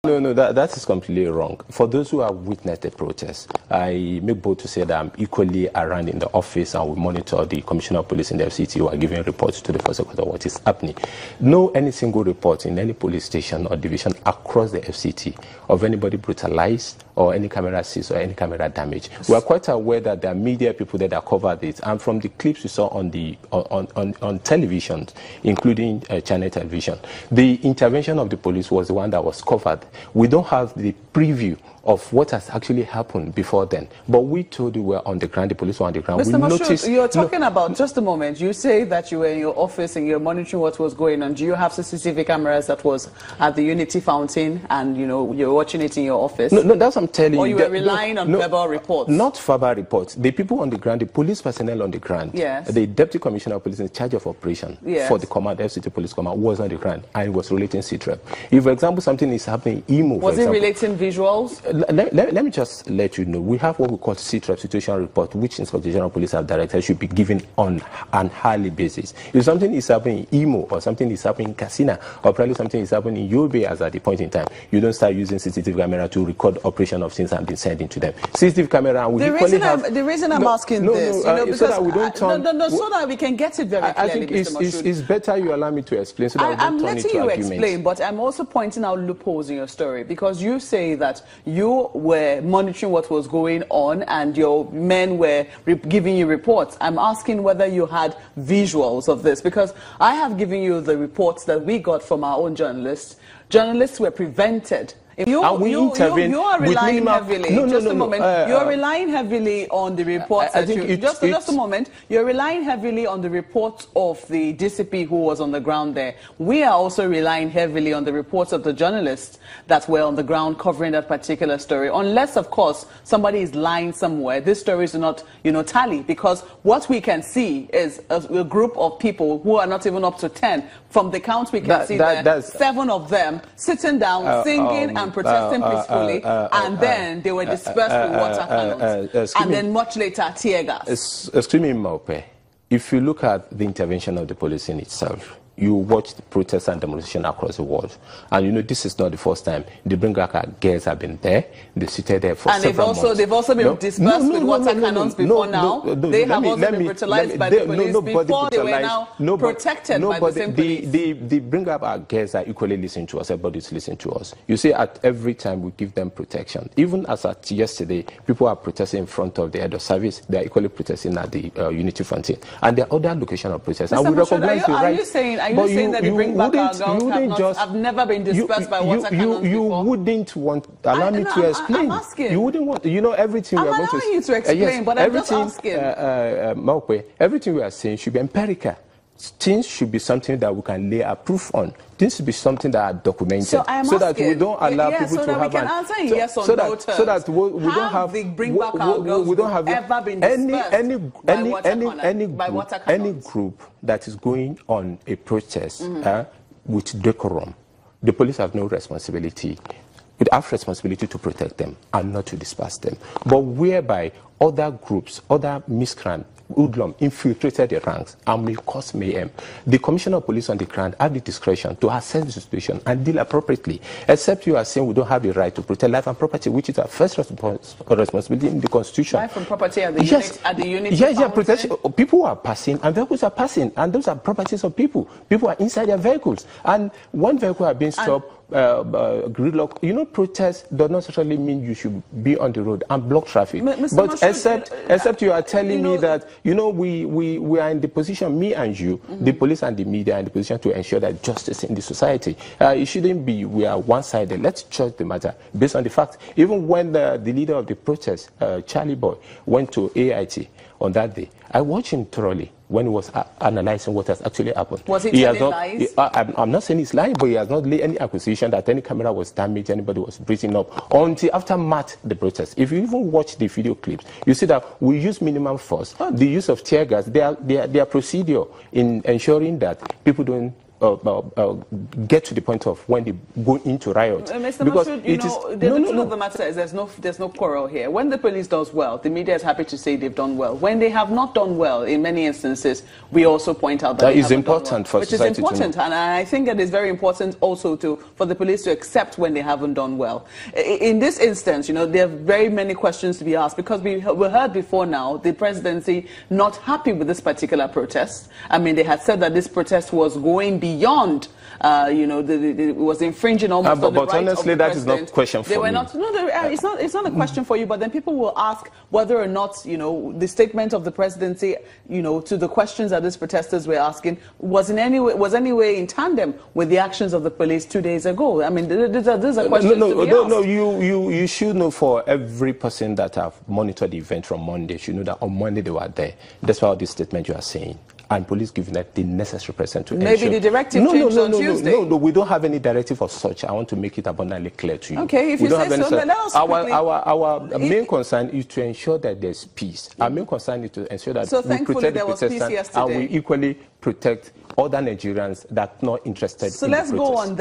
No, that is completely wrong. For those who have witnessed the protest, I make bold to say that I'm equally around in the office and we monitor the Commissioner of Police in the FCT who are giving reports to the First Secretary of what is happening. No any single report in any police station or division across the FCT of anybody brutalized or any camera seized or any camera damage. We are quite aware that there are media people that covered it, and from the clips we saw on the on television, including Channel Television, the intervention of the police was the one that was covered. We don't have the preview of what has actually happened before then. But we told you we're on the ground, the police were on the ground. Mr. Moshood, you're talking about, just a moment, you say that you were in your office and you're monitoring what was going on. Do you have CCTV cameras that was at the Unity Fountain and, you know, you're watching it in your office? No, that's what I'm telling you. Or you were relying on verbal reports? Not verbal reports. The people on the ground, the police personnel on the ground, yes. The Deputy Commissioner of Police in charge of operation yes. for the command, FCT Police Command, was on the ground and was relating CTREP. If, for example, something is happening in Imo, was it relating visuals? Let me just let you know, we have what we call CTREP, Situation Report, which Inspector General of Police have directed should be given on an hourly basis. If something is happening in Imo, or something is happening in Katsina, or probably something is happening in Yobe as at the point in time, you don't start using CCTV camera to record operation of things and be sending to them. CCTV camera, we equally have... The reason I'm asking this, you know, because so that we don't turn... so that we can get it very clearly, I think it's better you allow me to explain so that we don't turn into arguments. I'm letting you explain, but I'm also pointing out loopholes in your story, because you say that you were monitoring what was going on and your men were giving you reports. I'm asking whether you had visuals of this, because I have given you the reports that we got from our own journalists. Journalists were prevented. You are relying heavily. Just a moment. You're relying heavily on the reports. Just a moment. You're relying heavily on the reports of the DCP who was on the ground there. We are also relying heavily on the reports of the journalists that were on the ground covering that particular story. Unless, of course, somebody is lying somewhere. These stories do not, tally, because what we can see is a group of people who are not even up to 10. From the count we can see there, 7 of them sitting down, singing and protesting peacefully, and then they were dispersed with water cannons, and then much later tear gas. Excuse me, Maupe. If you look at the intervention of the police in itself, you watch the protests and demonstration across the world, and this is not the first time the Bringaka girls have been there. They seated there for several months. They've also been dispersed with water cannons before now. They have also been brutalized by the police before they were now protected by the same police. The Bringaka girls are equally listening to us. Everybody's listening to us. You see, at every time we give them protection. Even as at yesterday, people are protesting in front of the head of service. They are equally protesting at the Unity Fountain, and there are other locations of protest. And we recognize the right. Are you saying that the Bringback girls have never been dispersed by water cannons before? You wouldn't want... Allow me to explain. I'm asking. You wouldn't want... everything we are going to... I'm allowing you to explain, yes, but I'm just asking. Maupe, everything we are saying should be empirical. Things should be something that we can lay a proof on. This should be something that are documented, so that we don't allow people to have... So that we can answer in yes or no terms. So that we don't have... the Bringback girls ever been dispersed by water cannons? Any group that is going on a protest with decorum, the police have no responsibility. We have responsibility to protect them and not to disperse them. But whereby other groups, other miscreants, hoodlum infiltrated the ranks and may cause mayhem, the Commissioner of Police on the ground have the discretion to assess the situation and deal appropriately. Except you are saying we don't have the right to protect life and property, which is our first responsibility in the Constitution. Life and property at the unit. Yes, protection. People are passing and vehicles are passing, and those are properties of people. People are inside their vehicles, and one vehicle has been stopped. Gridlock. Protest does not necessarily mean you should be on the road and block traffic. But except you are telling me that we are in the position, me and you, the police and the media, are in the position to ensure that justice in the society. It shouldn't be we are one-sided. Let's judge the matter based on the facts. Even when the leader of the protest, Charlie Boy, went to AIT on that day, I watched him thoroughly when he was analyzing what has actually happened. Was he telling lies? I'm not saying he's lying, but he has not laid any accusation that any camera was damaged, anybody was breathing up, until after the protest. If you even watch the video clips, you see that we use minimum force. The use of tear gas, their procedure in ensuring that people don't get to the point of when they go into riot. Mr. Masud, the truth of the matter is there's no quarrel here. When the police does well, the media is happy to say they've done well. When they have not done well, in many instances, we also point out that is important for society to know. Which is important, and I think it is very important also for the police to accept when they haven't done well. In this instance, there are very many questions to be asked, because we heard before now the presidency not happy with this particular protest. I mean, they had said that this protest was going beyond, it was infringing almost on the right honestly, of the that is not a question for me. It's not a question for you, but then people will ask whether or not, the statement of the presidency, to the questions that these protesters were asking was any way in tandem with the actions of the police 2 days ago. I mean, these are questions to be asked. No, you should know, for every person that have monitored the event from Monday, should know that on Monday they were there. That's why this statement you are saying. And police giving that the necessary present to ensure. Maybe the directive changed on Tuesday. No, we don't have any directive of such. I want to make it abundantly clear to you. Okay, if you say so, then let us quickly. Our main concern is to ensure that there's peace. Our main concern is to ensure that we protect the protesters and we equally protect other Nigerians that are not interested in the protest. So let's go on.